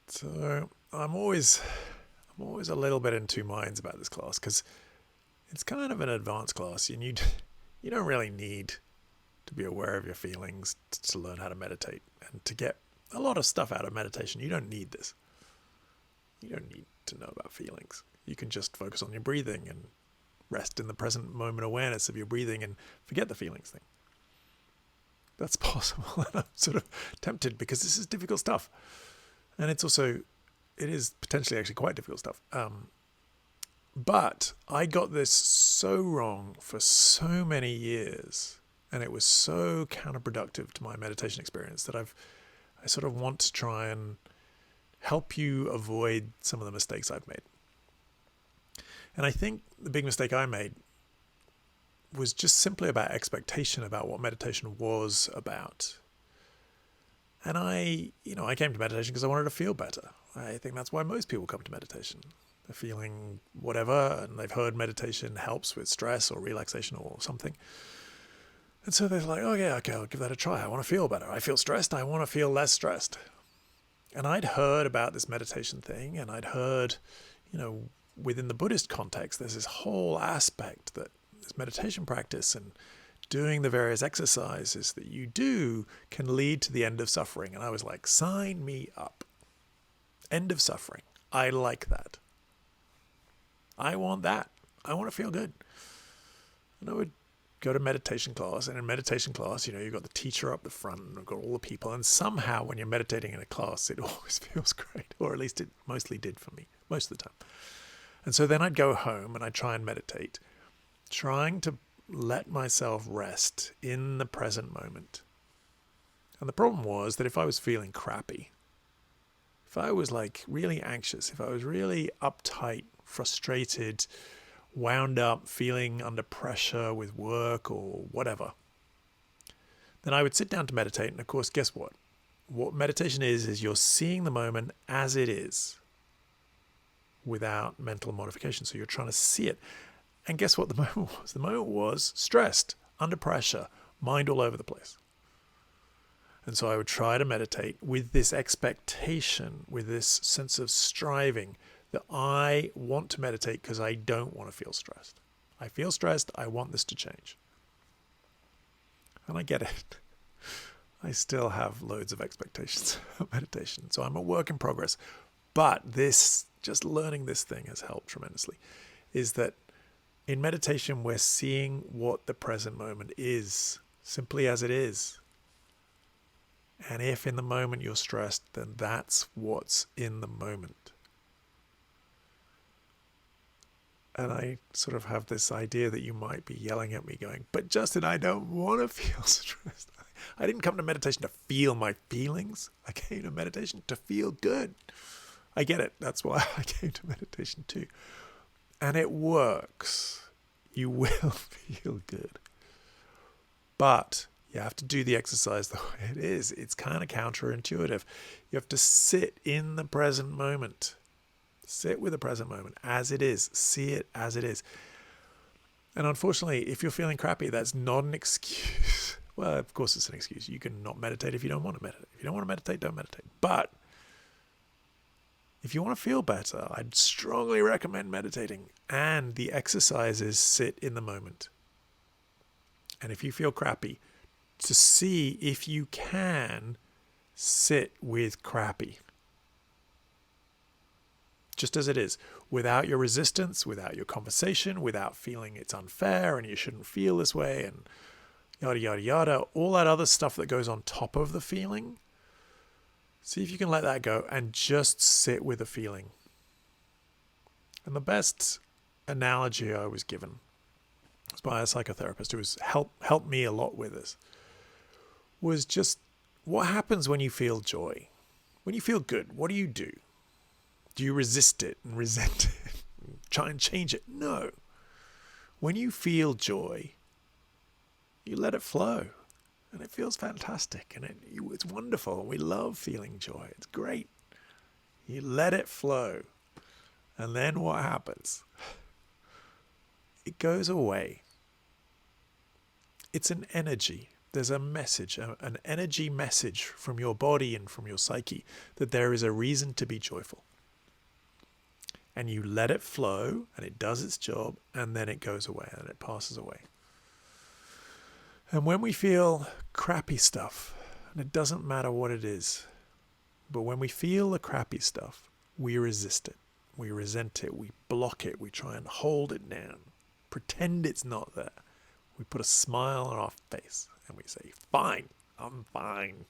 So I'm always a little bit in two minds about this class because it's kind of an advanced class, and you don't really need to be aware of your feelings to learn how to meditate and to get a lot of stuff out of meditation. You don't need this. You don't need to know about feelings. You can just focus on your breathing and rest in the present moment awareness of your breathing and forget the feelings thing. That's possible, and I'm sort of tempted because this is difficult stuff, and it is potentially actually quite difficult stuff. But I got this so wrong for so many years, and it was so counterproductive to my meditation experience that I sort of want to try and help you avoid some of the mistakes I've made. And I think the big mistake I made was just simply about expectation about what meditation was about. And I came to meditation because I wanted to feel better. I think that's why most people come to meditation. They're feeling whatever, and they've heard meditation helps with stress or relaxation or something. And so they're like, oh yeah, okay, I'll give that a try. I want to feel better. I feel stressed. I want to feel less stressed. And I'd heard about this meditation thing, and I'd heard, within the Buddhist context, there's this whole aspect that this meditation practice and doing the various exercises that you do can lead to the end of suffering. And I was like, sign me up. End of suffering. I like that. I want that. I want to feel good. And I would go to meditation class, and in meditation class, you've got the teacher up the front, and I've got all the people, and somehow when you're meditating in a class, it always feels great, or at least it mostly did for me, most of the time. And so then I'd go home and I'd try and meditate, trying to let myself rest in the present moment. And the problem was that if I was feeling crappy, if I was like really anxious, if I was really uptight, frustrated, wound up, feeling under pressure with work or whatever, then I would sit down to meditate. And of course, guess what? What meditation is you're seeing the moment as it is without mental modification. So you're trying to see it. And guess what the moment was? The moment was stressed, under pressure, mind all over the place. And so I would try to meditate with this expectation, with this sense of striving that I want to meditate because I don't want to feel stressed. I feel stressed. I want this to change. And I get it. I still have loads of expectations of meditation. So I'm a work in progress. But just learning this thing has helped tremendously, is that in meditation, we're seeing what the present moment is, simply as it is. And if in the moment you're stressed, then that's what's in the moment. And I sort of have this idea that you might be yelling at me going, but Justin, I don't want to feel stressed. I didn't come to meditation to feel my feelings. I came to meditation to feel good. I get it. That's why I came to meditation too. And it works. You will feel good. But you have to do the exercise the way it is. It's kind of counterintuitive. You have to sit in the present moment. Sit with the present moment as it is. See it as it is. And unfortunately, if you're feeling crappy, that's not an excuse. Well, of course it's an excuse. You can not meditate if you don't want to meditate. If you don't want to meditate, don't meditate. But if you want to feel better, I'd strongly recommend meditating. And the exercises sit in the moment. And if you feel crappy, to see if you can sit with crappy. Just as it is, without your resistance, without your conversation, without feeling it's unfair and you shouldn't feel this way and yada, yada, yada, all that other stuff that goes on top of the feeling. See if you can let that go and just sit with the feeling. And the best analogy I was given was by a psychotherapist who was helped me a lot with this, was just what happens when you feel joy? When you feel good, what do? Do you resist it and resent it and try and change it? No. When you feel joy, you let it flow. And it feels fantastic. And it's wonderful. We love feeling joy. It's great. You let it flow. And then what happens? It goes away. It's an energy. There's a message, an energy message from your body and from your psyche that there is a reason to be joyful. And you let it flow, and it does its job, and then it goes away and it passes away. And when we feel crappy stuff, and it doesn't matter what it is, but when we feel the crappy stuff, we resist it. We resent it. We block it. We try and hold it down. Pretend it's not there. We put a smile on our face and we say, fine, I'm fine.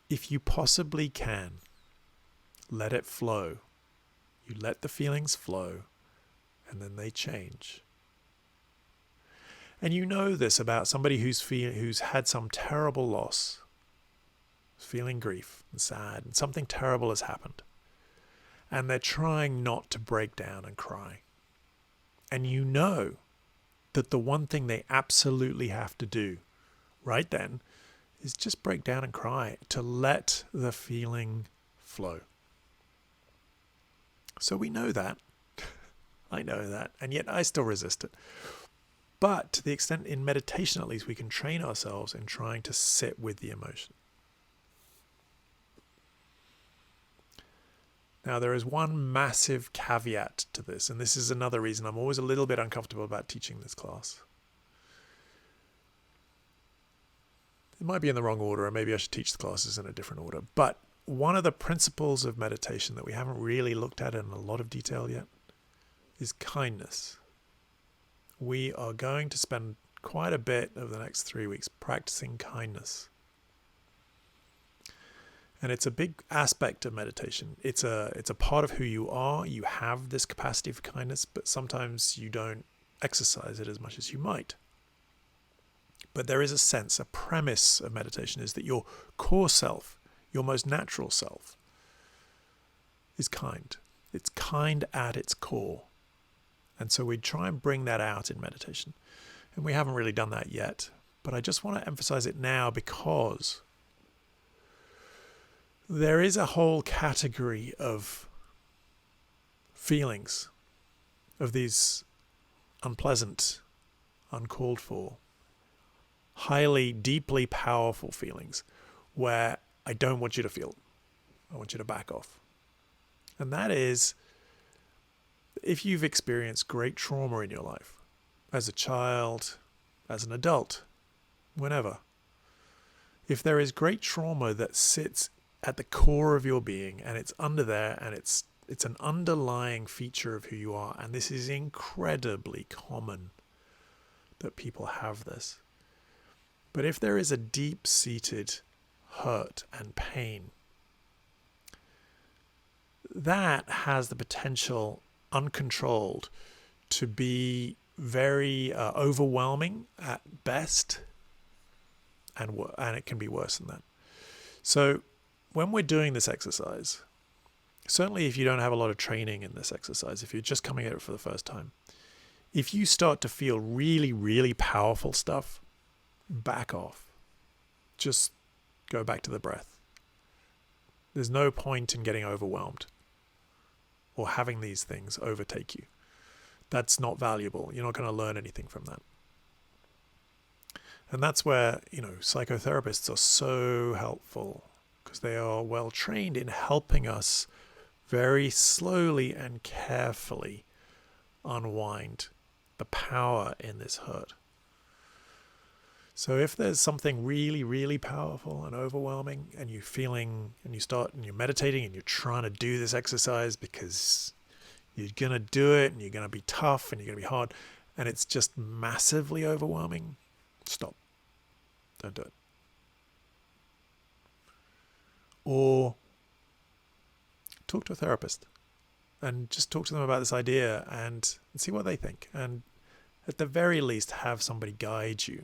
If you possibly can, let it flow. You let the feelings flow, and then they change. And you know this about somebody who's had some terrible loss, feeling grief and sad, and something terrible has happened. And they're trying not to break down and cry. And you know that the one thing they absolutely have to do right then is just break down and cry, to let the feeling flow. So we know that. I know that. And yet I still resist it. But to the extent in meditation, at least, we can train ourselves in trying to sit with the emotion. Now, there is one massive caveat to this, and this is another reason I'm always a little bit uncomfortable about teaching this class. It might be in the wrong order, and maybe I should teach the classes in a different order. But one of the principles of meditation that we haven't really looked at in a lot of detail yet is kindness. We are going to spend quite a bit over the next 3 weeks practicing kindness. And it's a big aspect of meditation. It's a part of who you are. You have this capacity for kindness, but sometimes you don't exercise it as much as you might. But there is a sense, a premise of meditation is that your core self, your most natural self, is kind. It's kind at its core. And so we try and bring that out in meditation. And we haven't really done that yet. But I just want to emphasize it now because there is a whole category of feelings, of these unpleasant, uncalled for, highly, deeply powerful feelings where I don't want you to feel. I want you to back off. And that is, if you've experienced great trauma in your life, as a child, as an adult, whenever, if there is great trauma that sits at the core of your being and it's under there and it's an underlying feature of who you are, and this is incredibly common that people have this. But if there is a deep-seated hurt and pain, that has the potential, uncontrolled, to be very overwhelming at best, and it can be worse than that. So when we're doing this exercise, certainly if you don't have a lot of training in this exercise, if you're just coming at it for the first time, if you start to feel really, really powerful stuff, back off. Just go back to the breath. There's no point in getting overwhelmed or having these things overtake you. That's not valuable. You're not going to learn anything from that. And that's where, psychotherapists are so helpful, because they are well trained in helping us very slowly and carefully unwind the power in this hurt. So if there's something really, really powerful and overwhelming, and you're meditating and you're trying to do this exercise because you're going to do it and you're going to be tough and you're going to be hard, and it's just massively overwhelming, stop. Don't do it. Or talk to a therapist and just talk to them about this idea and see what they think. And at the very least, have somebody guide you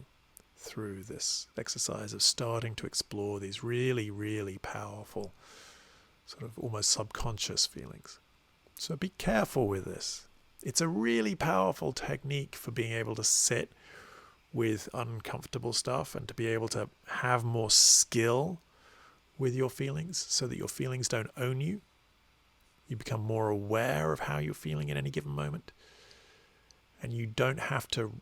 through this exercise of starting to explore these really, really powerful, sort of almost subconscious feelings. So be careful with this. It's a really powerful technique for being able to sit with uncomfortable stuff and to be able to have more skill with your feelings so that your feelings don't own you. You become more aware of how you're feeling at any given moment. And you don't have to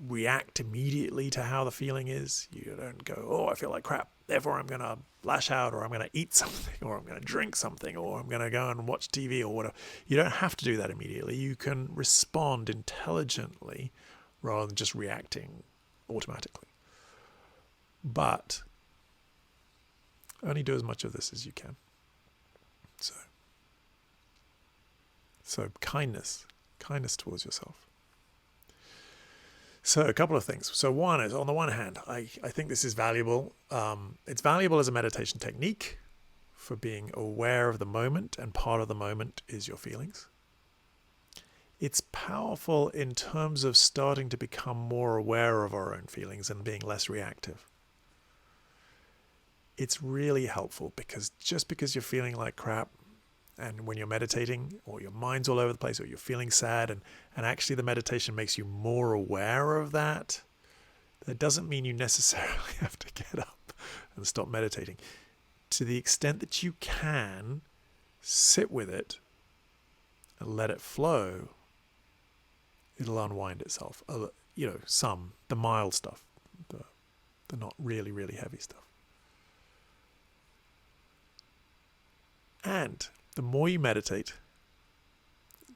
react immediately to how the feeling is. You don't go, oh, I feel like crap, therefore I'm going to lash out, or I'm going to eat something, or I'm going to drink something, or I'm going to go and watch TV or whatever. You don't have to do that immediately. You can respond intelligently rather than just reacting automatically. But only do as much of this as you can. So kindness towards yourself. So a couple of things. So one is, on the one hand, I think this is valuable. It's valuable as a meditation technique for being aware of the moment, and part of the moment is your feelings. It's powerful in terms of starting to become more aware of our own feelings and being less reactive. It's really helpful because just because you're feeling like crap, and when you're meditating, or your mind's all over the place, or you're feeling sad, and actually the meditation makes you more aware of that, that doesn't mean you necessarily have to get up and stop meditating. To the extent that you can, sit with it and let it flow, it'll unwind itself. The mild stuff, the not really, really heavy stuff. And the more you meditate,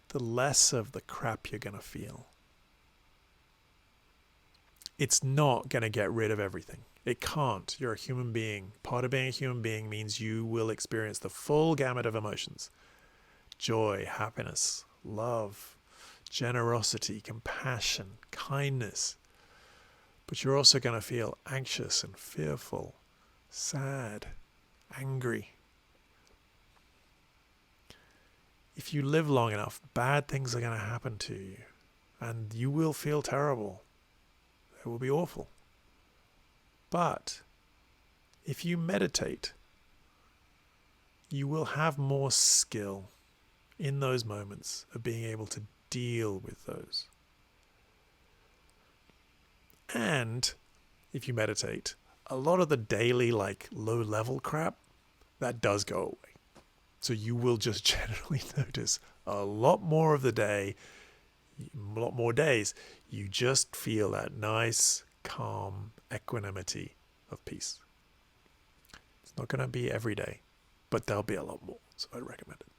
the less of the crap you're going to feel. It's not going to get rid of everything. It can't. You're a human being. Part of being a human being means you will experience the full gamut of emotions. Joy, happiness, love, generosity, compassion, kindness. But you're also going to feel anxious and fearful, sad, angry. If you live long enough, bad things are going to happen to you, and you will feel terrible. It will be awful. But if you meditate, you will have more skill in those moments of being able to deal with those. And if you meditate, a lot of the daily, low-level crap, that does go away. So you will just generally notice a lot more of the day, a lot more days, you just feel that nice, calm equanimity of peace. It's not going to be every day, but there'll be a lot more, so I'd recommend it.